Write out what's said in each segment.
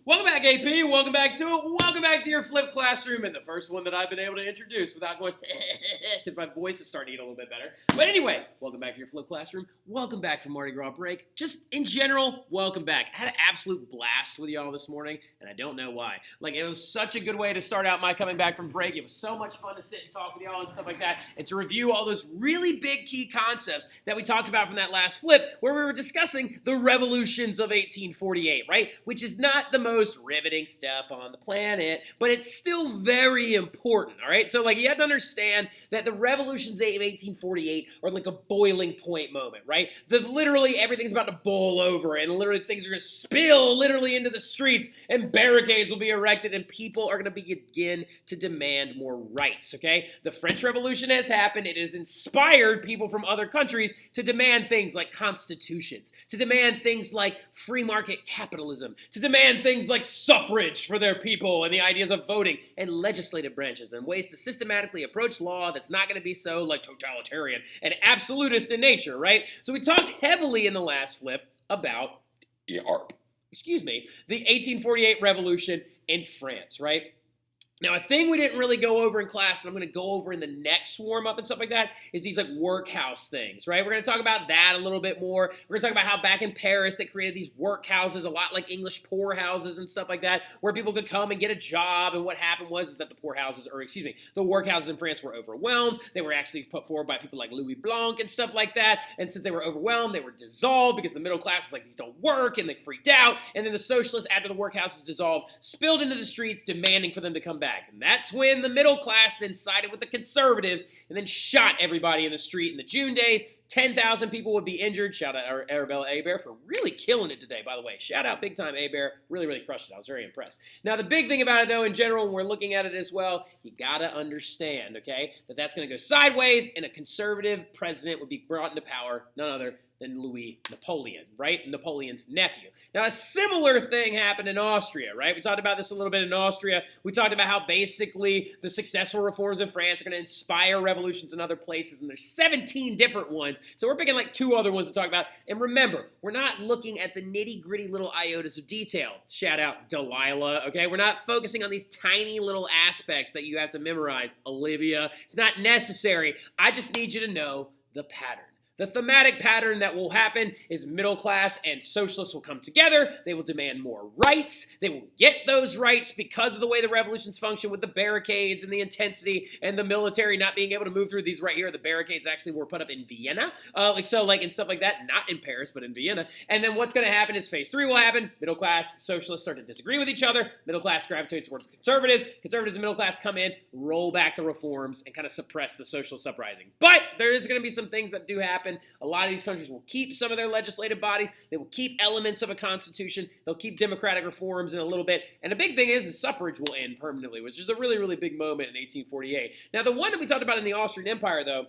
Welcome back, AP. Welcome back to it. Welcome back to your flipped classroom, and the first one that I've been able to introduce without going because my voice is starting to get a little bit better. But anyway, welcome back to your flipped classroom. Welcome back from Mardi Gras break. Just in general, welcome back. I had an absolute blast with y'all this morning, and I don't know why. Like, it was such a good way to start out my coming back from break. It was so much fun to sit and talk with y'all and stuff like that, and to review all those really big key concepts that we talked about from that last flip, where we were discussing the revolutions of 1848, right? Which is not the most riveting stuff on the planet, but it's still very important, all right? So, like, you have to understand that the revolutions of 1848 are like a boiling point moment, right? Literally everything's about to boil over, and literally things are going to spill literally into the streets, and barricades will be erected, and people are going to begin to demand more rights, okay? The French Revolution has happened. It has inspired people from other countries to demand things like constitutions, to demand things like free market capitalism, to demand things like suffrage for their people and the ideas of voting and legislative branches and ways to systematically approach law that's not going to be so like totalitarian and absolutist in nature, right? So we talked heavily in the last flip about the 1848 revolution in France, right? Now, a thing we didn't really go over in class, and I'm going to go over in the next warm-up and stuff like that, is these like workhouse things, right? We're going to talk about that a little bit more. We're going to talk about how back in Paris they created these workhouses, a lot like English poorhouses and stuff like that, where people could come and get a job, and what happened was that the workhouses in France were overwhelmed. They were actually put forward by people like Louis Blanc and stuff like that, and since they were overwhelmed, they were dissolved because the middle class was like, these don't work, and they freaked out, and then the socialists, after the workhouses dissolved, spilled into the streets demanding for them to come back. And that's when the middle class then sided with the conservatives and then shot everybody in the street in the June days. 10,000 people would be injured. Shout out Arabella Hebert for really killing it today, by the way. Shout out big time Hebert. Really, really crushed it. I was very impressed. Now, the big thing about it, though, in general, when we're looking at it as well, you got to understand, okay, that that's going to go sideways, and a conservative president would be brought into power, none other than Louis Napoleon, right? Napoleon's nephew. Now, a similar thing happened in Austria, right? We talked about this a little bit in Austria. We talked about how basically the successful reforms in France are going to inspire revolutions in other places, and there's 17 different ones. So we're picking like 2 other ones to talk about. And remember, we're not looking at the nitty-gritty little iotas of detail. Shout out Delilah, okay? We're not focusing on these tiny little aspects that you have to memorize. Olivia, it's not necessary. I just need you to know the pattern. The thematic pattern that will happen is middle class and socialists will come together. They will demand more rights. They will get those rights because of the way the revolutions function with the barricades and the intensity and the military not being able to move through these right here. The barricades actually were put up in Vienna, and stuff like that. Not in Paris, but in Vienna. And then what's going to happen is phase 3 will happen. Middle class, socialists start to disagree with each other. Middle class gravitates toward the conservatives. Conservatives and middle class come in, roll back the reforms, and kind of suppress the socialist uprising. But there is going to be some things that do happen. A lot of these countries will keep some of their legislative bodies. They will keep elements of a constitution. They'll keep democratic reforms in a little bit. And the big thing is suffrage will end permanently, which is a really, really big moment in 1848. Now, the one that we talked about in the Austrian Empire, though,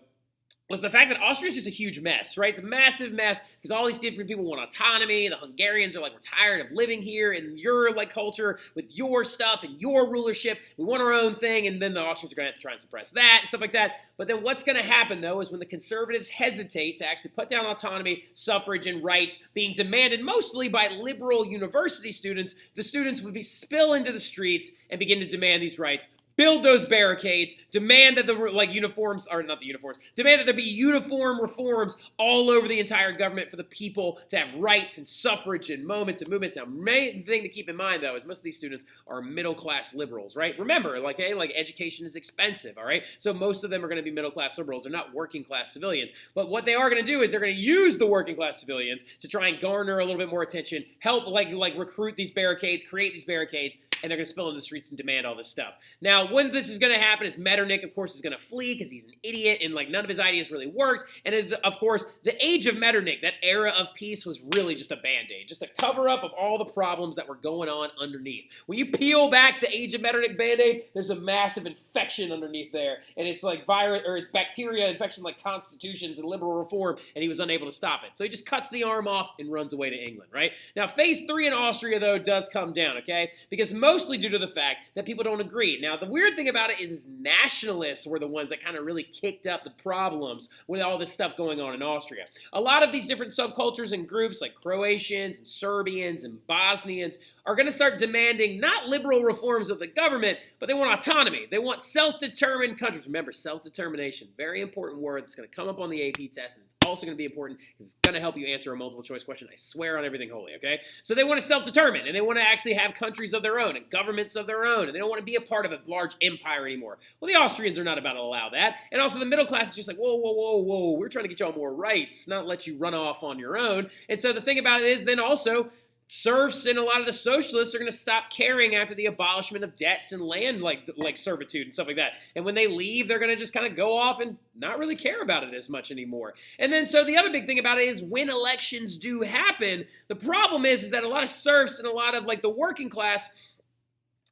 was the fact that Austria is just a huge mess, right? It's a massive mess because all these different people want autonomy. The Hungarians are like, we're tired of living here in your like culture with your stuff and your rulership. We want our own thing, and then the Austrians are going to have to try and suppress that and stuff like that. But then what's going to happen, though, is when the conservatives hesitate to actually put down autonomy, suffrage, and rights being demanded mostly by liberal university students, the students would be spill into the streets and begin to demand these rights. Build those barricades, demand that demand that there be uniform reforms all over the entire government for the people to have rights and suffrage and moments and movements. Now, main thing to keep in mind, though, is most of these students are middle-class liberals, right? Remember, like education is expensive, all right? So most of them are going to be middle-class liberals. They're not working-class civilians. But what they are going to do is they're going to use the working-class civilians to try and garner a little bit more attention, help recruit these barricades, create these barricades, and they're going to spill into the streets and demand all this stuff. Now, when this is going to happen is Metternich, of course, is going to flee because he's an idiot and none of his ideas really works. And of course, the age of Metternich, that era of peace, was really just a band-aid, just a cover-up of all the problems that were going on underneath. When you peel back the age of Metternich band-aid, there's a massive infection underneath there, and it's like it's bacteria infection like constitutions and liberal reform, and he was unable to stop it. So he just cuts the arm off and runs away to England, right? Now, phase 3 in Austria, though, does come down, okay? Because mostly due to the fact that people don't agree. Now, the weird thing about it is nationalists were the ones that kind of really kicked up the problems with all this stuff going on in Austria. A lot of these different subcultures and groups like Croatians and Serbians and Bosnians are going to start demanding not liberal reforms of the government, but they want autonomy. They want self-determined countries. Remember, self-determination, very important word that's going to come up on the AP test, and it's also going to be important because it's going to help you answer a multiple choice question. I swear on everything holy, okay? So they want to self-determine, and they want to actually have countries of their own and governments of their own, and they don't want to be a part of a large empire anymore. Well, the Austrians are not about to allow that, and also the middle class is just like, whoa, whoa, whoa, whoa, we're trying to get y'all more rights, not let you run off on your own. And so the thing about it is then also serfs and a lot of the socialists are going to stop caring after the abolishment of debts and land like servitude and stuff like that. And when they leave, they're going to just kind of go off and not really care about it as much anymore. And then so the other big thing about it is when elections do happen, the problem is that a lot of serfs and a lot of like the working class,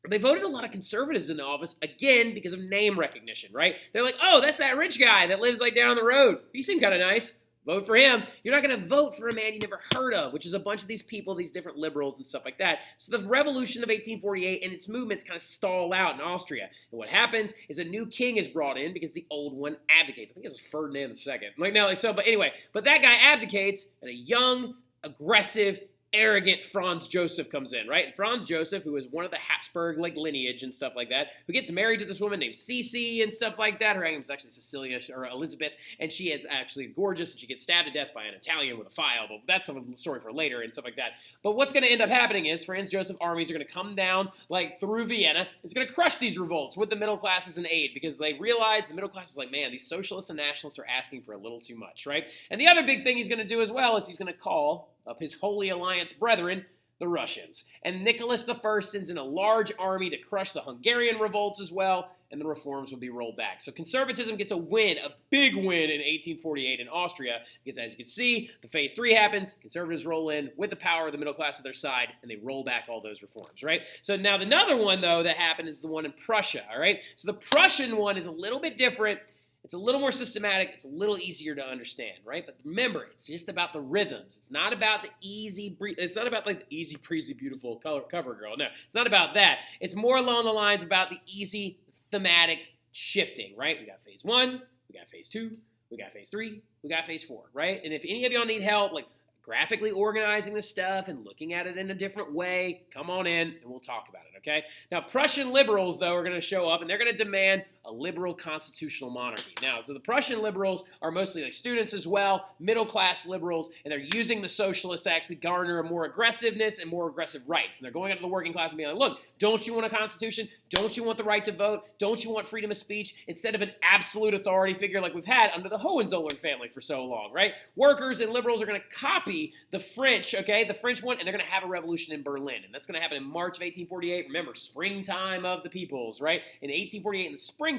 they voted a lot of conservatives into office, again, because of name recognition, right? They're like, oh, that's that rich guy that lives like down the road. He seemed kind of nice. Vote for him. You're not going to vote for a man you never heard of, which is a bunch of these people, these different liberals and stuff like that. So the revolution of 1848 and its movements kind of stall out in Austria. And what happens is a new king is brought in because the old one abdicates. I think it's Ferdinand II. But that guy abdicates, and a young, aggressive, arrogant Franz Joseph comes in, right? And Franz Joseph, who is one of the Habsburg lineage and stuff like that, who gets married to this woman named Cece and stuff like that. Her name is actually Cecilia or Elizabeth, and she is actually gorgeous, and she gets stabbed to death by an Italian with a file, but that's a story for later and stuff like that. But what's going to end up happening is Franz Joseph armies are going to come down like through Vienna. It's going to crush these revolts with the middle classes in aid because they realize the middle class is like, man, these socialists and nationalists are asking for a little too much, right? And the other big thing he's going to do as well is he's going to call of his Holy Alliance brethren, the Russians. And Nicholas I sends in a large army to crush the Hungarian revolts as well, and the reforms will be rolled back. So conservatism gets a win, a big win in 1848 in Austria, because as you can see, the phase 3 happens, conservatives roll in with the power of the middle class at their side, and they roll back all those reforms, right? So now another one, though, that happened is the one in Prussia, all right? So the Prussian one is a little bit different. It's a little more systematic. It's a little easier to understand, right? But remember, it's just about the rhythms. It's not about the it's not about like the easy breezy, beautiful cover girl. No, it's not about that. It's more along the lines about the easy thematic shifting, right? We got phase 1, we got phase 2, we got phase 3, we got phase 4, right? And if any of y'all need help, like graphically organizing this stuff and looking at it in a different way, come on in and we'll talk about it, okay? Now, Prussian liberals, though, are going to show up and they're going to demand a liberal constitutional monarchy. Now, so the Prussian liberals are mostly like students as well, middle-class liberals, and they're using the socialists to actually garner a more aggressiveness and more aggressive rights. And they're going into the working class and being like, look, don't you want a constitution? Don't you want the right to vote? Don't you want freedom of speech? Instead of an absolute authority figure like we've had under the Hohenzollern family for so long, right? Workers and liberals are going to copy the French, okay, the French one, and they're going to have a revolution in Berlin. And that's going to happen in March of 1848. Remember, springtime of the peoples, right? In 1848, in the springtime,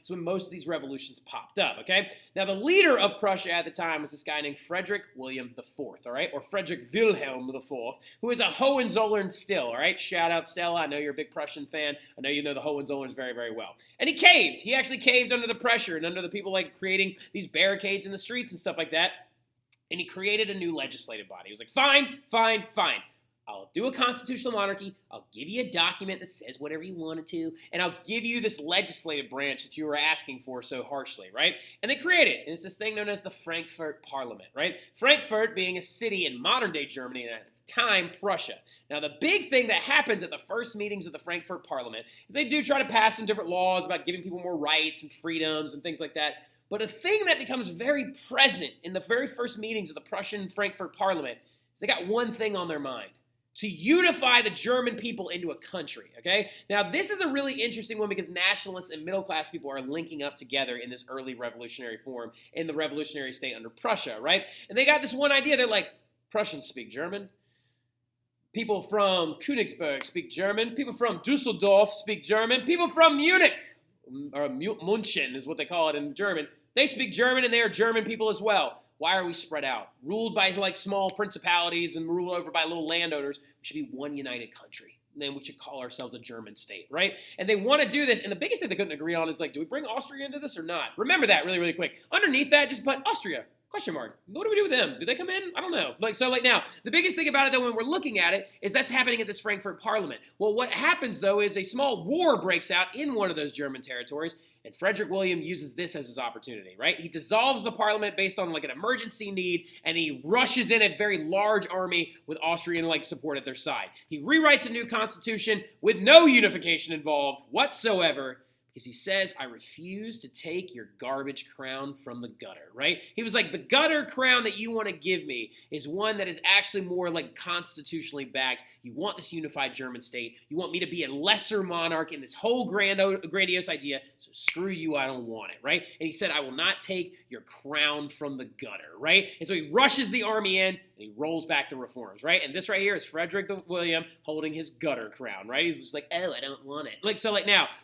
is when most of these revolutions popped up, okay? Now, the leader of Prussia at the time was this guy named Frederick William IV, all right? Or Frederick Wilhelm IV, who is a Hohenzollern still, all right? Shout out, Stella. I know you're a big Prussian fan. I know you know the Hohenzollerns very, very well. And he caved. He actually caved under the pressure and under the people like creating these barricades in the streets and stuff like that. And he created a new legislative body. He was like, fine, fine, fine. I'll do a constitutional monarchy. I'll give you a document that says whatever you wanted to, and I'll give you this legislative branch that you were asking for so harshly, right? And they created it, and it's this thing known as the Frankfurt Parliament, right? Frankfurt being a city in modern-day Germany, and at the time, Prussia. Now, the big thing that happens at the first meetings of the Frankfurt Parliament is they do try to pass some different laws about giving people more rights and freedoms and things like that. But a thing that becomes very present in the very first meetings of the Prussian Frankfurt Parliament is they got one thing on their mind: to unify the German people into a country, okay? Now, this is a really interesting one because nationalists and middle-class people are linking up together in this early revolutionary form in the revolutionary state under Prussia, right? And they got this one idea. They're like, Prussians speak German. People from Königsberg speak German. People from Dusseldorf speak German. People from Munich, or München is what they call it in German, they speak German, and they are German people as well. Why are we spread out? Ruled by like small principalities and ruled over by little landowners. We should be one united country. And then we should call ourselves a German state, right? And they want to do this. And the biggest thing they couldn't agree on is like, do we bring Austria into this or not? Remember that really, really quick. Underneath that, just put Austria. Question mark. What do we do with them? Do they come in? I don't know. Now, the biggest thing about it, though, when we're looking at it, is that's happening at this Frankfurt Parliament. Well, what happens, though, is a small war breaks out in one of those German territories, and Frederick William uses this as his opportunity, right? He dissolves the parliament based on, an emergency need, and he rushes in a very large army with Austrian, support at their side. He rewrites a new constitution with no unification involved whatsoever, because he says, I refuse to take your garbage crown from the gutter, right? He was like, the gutter crown that you want to give me is one that is actually more constitutionally backed. You want this unified German state. You want me to be a lesser monarch in this whole grandiose idea, so screw you, I don't want it, right? And he said, I will not take your crown from the gutter, right? And so he rushes the army in, and he rolls back the reforms, right? And this right here is Frederick William holding his gutter crown, right? He's just like, oh, I don't want it.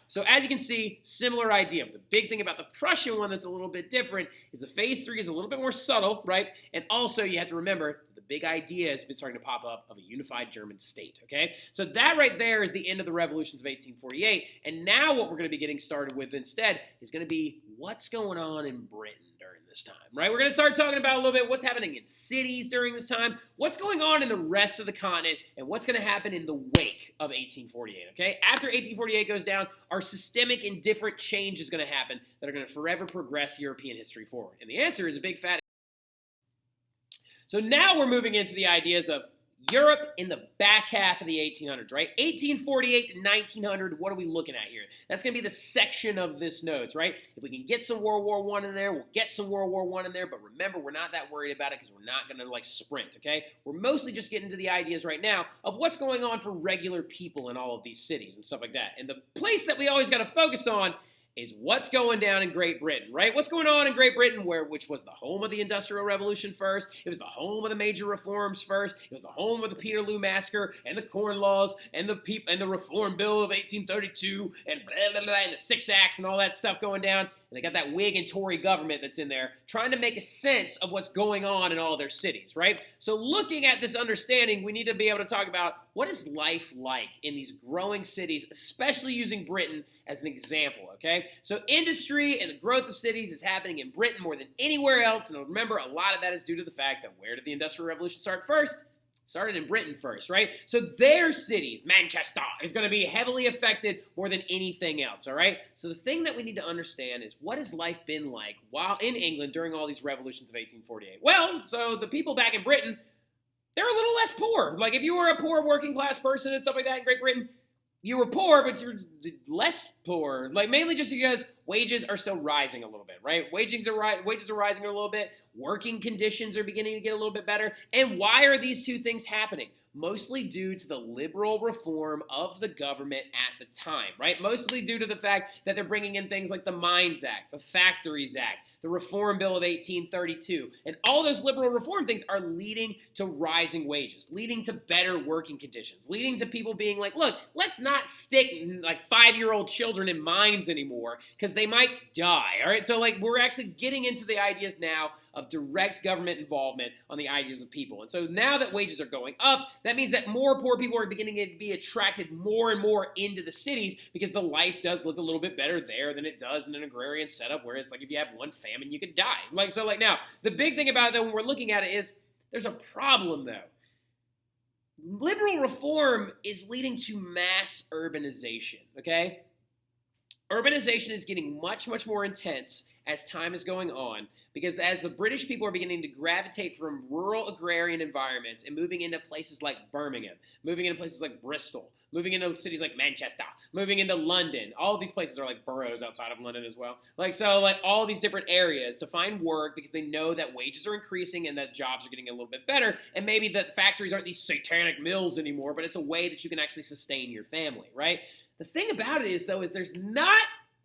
So as you can see, similar idea. But the big thing about the Prussian one that's a little bit different is the phase 3 is a little bit more subtle, right? And also you have to remember the big idea has been starting to pop up of a unified German state, okay? So that right there is the end of the revolutions of 1848. And now what we're going to be getting started with instead is going to be what's going on in Britain during this time, right? We're going to start talking about a little bit what's happening in cities during this time, what's going on in the rest of the continent, and what's going to happen in the wake of 1848, okay? After 1848 goes down, our systemic and different change is going to happen that are going to forever progress European history forward. And the answer is a big fat. So now we're moving into the ideas of Europe in the back half of the 1800s, right? 1848 to 1900, what are we looking at here? That's going to be the section of this notes, right? If we can get some World War I in there, we'll get some World War I in there, but remember, we're not that worried about it because we're not going to sprint, okay? We're mostly just getting to the ideas right now of what's going on for regular people in all of these cities and stuff like that. And the place that we always got to focus on is what's going down in Great Britain, right? What's going on in Great Britain, which was the home of the Industrial Revolution first. It was the home of the major reforms first. It was the home of the Peterloo Massacre and the Corn Laws and the Reform Bill of 1832 and blah, blah, blah, and the Six Acts and all that stuff going down. And they got that Whig and Tory government that's in there trying to make a sense of what's going on in all their cities, right? So looking at this understanding, we need to be able to talk about what is life like in these growing cities, especially using Britain as an example, okay? So industry and the growth of cities is happening in Britain more than anywhere else. And remember, a lot of that is due to the fact that where did the Industrial Revolution start first? Started in Britain first, right? So their cities, Manchester, is going to be heavily affected more than anything else, all right? So the thing that we need to understand is what has life been like while in England during all these revolutions of 1848? Well, so the people back in Britain, they're a little less poor. If you were a poor working class person and stuff like that in Great Britain, you were poor, but you're less poor. Mainly just because wages are still rising a little bit, right? Wages are rising a little bit. Working conditions are beginning to get a little bit better. And why are these two things happening? Mostly due to the liberal reform of the government at the time, right? Mostly due to the fact that they're bringing in things like the Mines Act, the Factories Act, the Reform Bill of 1832, and all those liberal reform things are leading to rising wages, leading to better working conditions, leading to people being like, look, let's not stick 5-year-old children in mines anymore because they might die, all right? So we're actually getting into the ideas now of direct government involvement on the ideas of people. And so now that wages are going up, that means that more poor people are beginning to be attracted more and more into the cities because the life does look a little bit better there than it does in an agrarian setup where it's if you have one famine, you could die. Now, the big thing about it, though, when we're looking at it is there's a problem, though. Liberal reform is leading to mass urbanization, okay? Urbanization is getting much, much more intense as time is going on, because as the British people are beginning to gravitate from rural agrarian environments and moving into places like Birmingham, moving into places like Bristol, moving into cities like Manchester, moving into London. All of these places are boroughs outside of London as well. All these different areas to find work because they know that wages are increasing and that jobs are getting a little bit better. And maybe that factories aren't these satanic mills anymore, but it's a way that you can actually sustain your family, right? The thing about it is, though, is there's not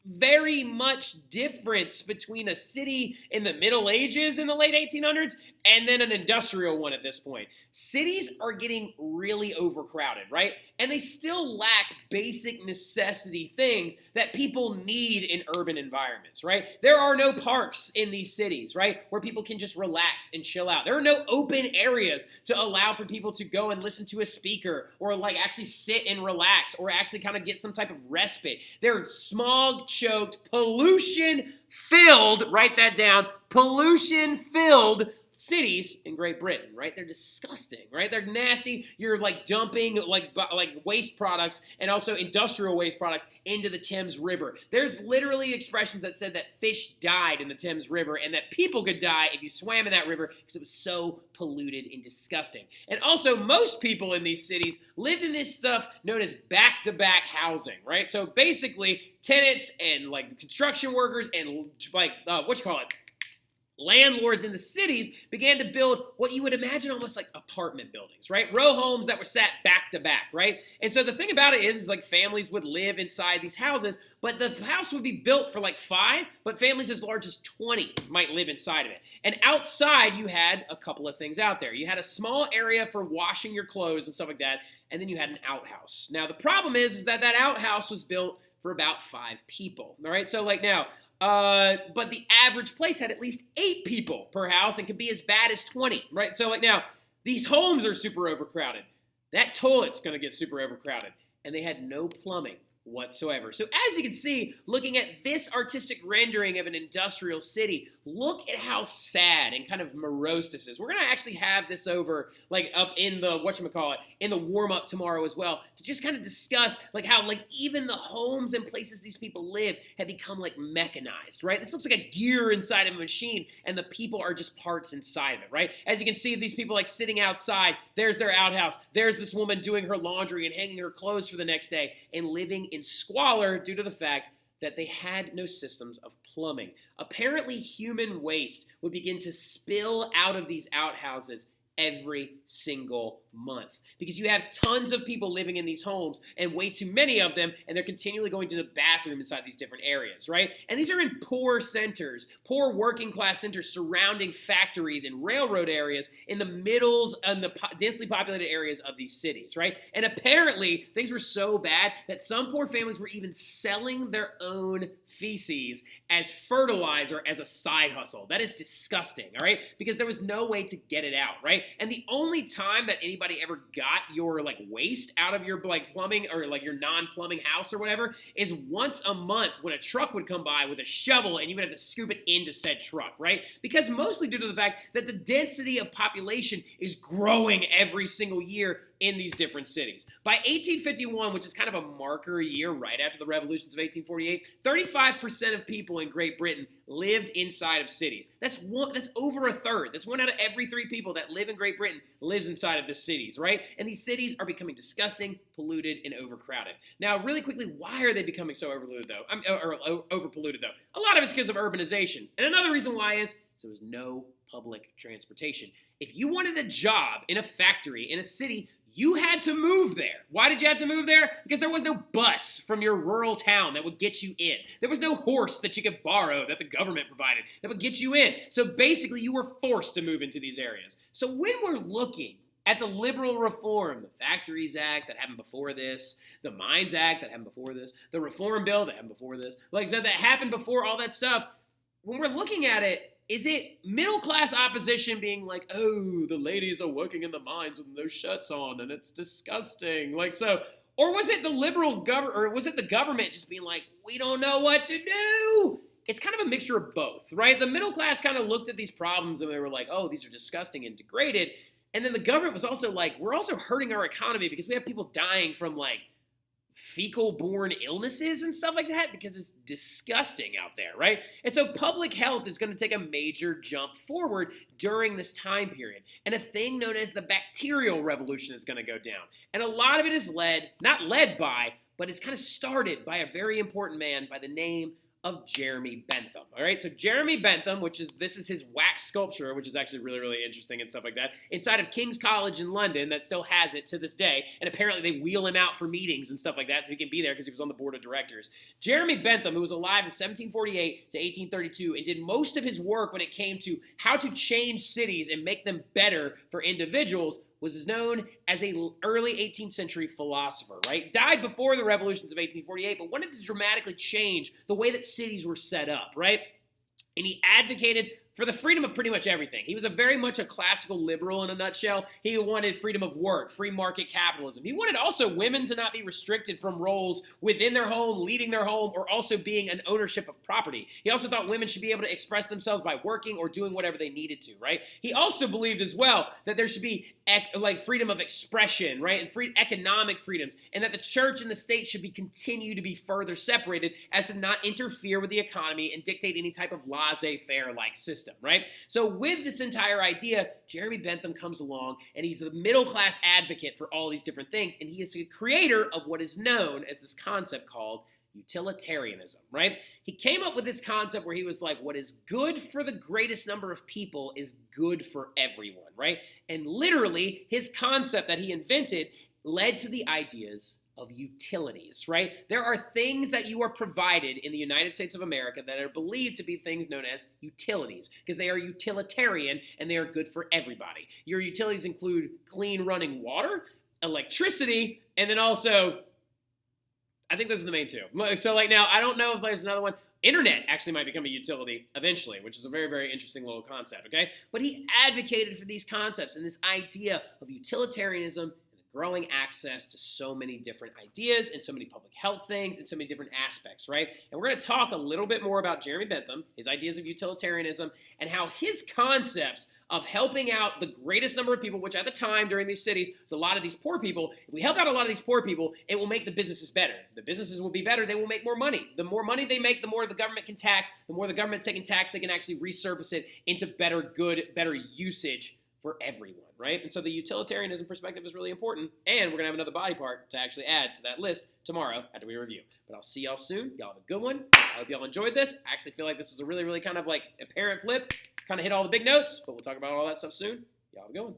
very much difference between a city in the Middle Ages in the late 1800s and then an industrial one at this point. Cities are getting really overcrowded, right? And they still lack basic necessity things that people need in urban environments, right? There are no parks in these cities, right, where people can just relax and chill out. There are no open areas to allow for people to go and listen to a speaker or actually sit and relax or actually kind of get some type of respite. There are smog, smog-choked, pollution-filled, write that down, pollution-filled cities in Great Britain, right? They're disgusting, right? They're nasty. You're like dumping like waste products and also industrial waste products into the Thames River. There's literally expressions that said that fish died in the Thames River and that people could die if you swam in that river because it was so polluted and disgusting. And also, most people in these cities lived in this stuff known as back-to-back housing, right? So basically, tenants and like construction workers and like landlords in the cities began to build what you would imagine almost like apartment buildings, right? Row homes that were sat back to back, right? And so the thing about it is like families would live inside these houses, but the house would be built for like 5, but families as large as 20 might live inside of it. And outside, you had a couple of things out there. You had a small area for washing your clothes and stuff like that, and then you had an outhouse. Now, the problem is that that outhouse was built for about 5 people, all right? So like now, but the average place had at least 8 people per house and could be as bad as 20, right? So like now, these homes are super overcrowded. That toilet's going to get super overcrowded. And they had no plumbing whatsoever. So as you can see, looking at this artistic rendering of an industrial city, look at how sad and kind of morose this is. We're going to actually have this over, like, up in the, in the warm-up tomorrow as well, to just kind of discuss, like, how, like, even the homes and places these people live have become, like, mechanized, right? This looks like a gear inside of a machine, and the people are just parts inside of it, right? As you can see, these people, like, sitting outside, there's their outhouse, there's this woman doing her laundry and hanging her clothes for the next day, and living in squalor due to the fact that they had no systems of plumbing. Apparently, human waste would begin to spill out of these outhouses every single month because you have tons of people living in these homes and way too many of them, and they're continually going to the bathroom inside these different areas, right? And these are in poor centers, poor working class centers surrounding factories and railroad areas in the middles and the densely populated areas of these cities, right? And apparently things were so bad that some poor families were even selling their own feces as fertilizer as a side hustle. That is disgusting, all right? Because there was no way to get it out, right? And the only time that anybody ever got your like waste out of your like plumbing or like your non-plumbing house or whatever is once a month when a truck would come by with a shovel and you would have to scoop it into said truck, right? Because mostly due to the fact that the density of population is growing every single year in these different cities. By 1851, which is kind of a marker year right after the revolutions of 1848, 35% of people in Great Britain lived inside of cities. That's over a third. That's 1 out of every 3 people that live in Great Britain lives inside of the cities, right? And these cities are becoming disgusting, polluted, and overcrowded. Now, really quickly, why are they becoming so overpolluted though? A lot of it's because of urbanization. And another reason why is there was no public transportation. If you wanted a job in a factory in a city, you had to move there. Why did you have to move there? Because there was no bus from your rural town that would get you in. There was no horse that you could borrow that the government provided that would get you in. So basically, you were forced to move into these areas. So when we're looking at the liberal reform, the Factories Act that happened before this, the Mines Act that happened before this, the Reform Bill that happened before this, like I said, that happened before all that stuff, when we're looking at it, is it middle-class opposition being like, oh, the ladies are working in the mines with no shirts on and it's disgusting? Like, so, or was it the liberal government, or was it the government just being like, we don't know what to do? It's kind of a mixture of both, right? The middle class kind of looked at these problems and they were like, oh, these are disgusting and degraded. And then the government was also like, we're also hurting our economy because we have people dying from like fecal-borne illnesses and stuff like that because it's disgusting out there, right? And so public health is going to take a major jump forward during this time period. And a thing known as the bacterial revolution is going to go down. And a lot of it is not led by, but it's kind of started by a very important man by the name of Jeremy Bentham. All right, so Jeremy Bentham, this is his wax sculpture, which is actually really, really interesting and stuff like that, inside of King's College in London that still has it to this day, and apparently they wheel him out for meetings and stuff like that so he can be there because he was on the board of directors. Jeremy Bentham, who was alive from 1748 to 1832 and did most of his work when it came to how to change cities and make them better for individuals, was known as an early 18th century philosopher, right? Died before the revolutions of 1848, but wanted to dramatically change the way that cities were set up, right? And he advocated for the freedom of pretty much everything. He was very much a classical liberal in a nutshell. He wanted freedom of work, free market capitalism. He wanted also women to not be restricted from roles within their home, leading their home, or also being an ownership of property. He also thought women should be able to express themselves by working or doing whatever they needed to, right? He also believed as well that there should be like freedom of expression, right, and free economic freedoms, and that the church and the state should be continue to be further separated as to not interfere with the economy and dictate any type of laissez-faire like system, right? So with this entire idea, Jeremy Bentham comes along, and he's the middle-class advocate for all these different things, and he is the creator of what is known as this concept called utilitarianism, right? He came up with this concept where he was like, what is good for the greatest number of people is good for everyone, right? And literally, his concept that he invented led to the ideas of utilities, right? There are things that you are provided in the United States of America that are believed to be things known as utilities because they are utilitarian and they are good for everybody. Your utilities include clean running water, electricity, and then also I think those are the main two. So like now, I don't know if there's another one. Internet actually might become a utility eventually, which is a very, very interesting little concept, okay? But he advocated for these concepts and this idea of utilitarianism and the growing access to so many different ideas and so many public health things and so many different aspects, right? And we're going to talk a little bit more about Jeremy Bentham, his ideas of utilitarianism, and how his concepts of helping out the greatest number of people, which at the time during these cities was a lot of these poor people. If we help out a lot of these poor people, it will make the businesses better. The businesses will be better. They will make more money. The more money they make, the more the government can tax. The more the government's taking tax, they can actually resurface it into better usage for everyone, right? And so the utilitarianism perspective is really important. And we're going to have another body part to actually add to that list tomorrow after we review. But I'll see y'all soon. Y'all have a good one. I hope y'all enjoyed this. I actually feel like this was a really, really kind of like apparent flip. Kind of hit all the big notes, but we'll talk about all that stuff soon. Y'all have a good one.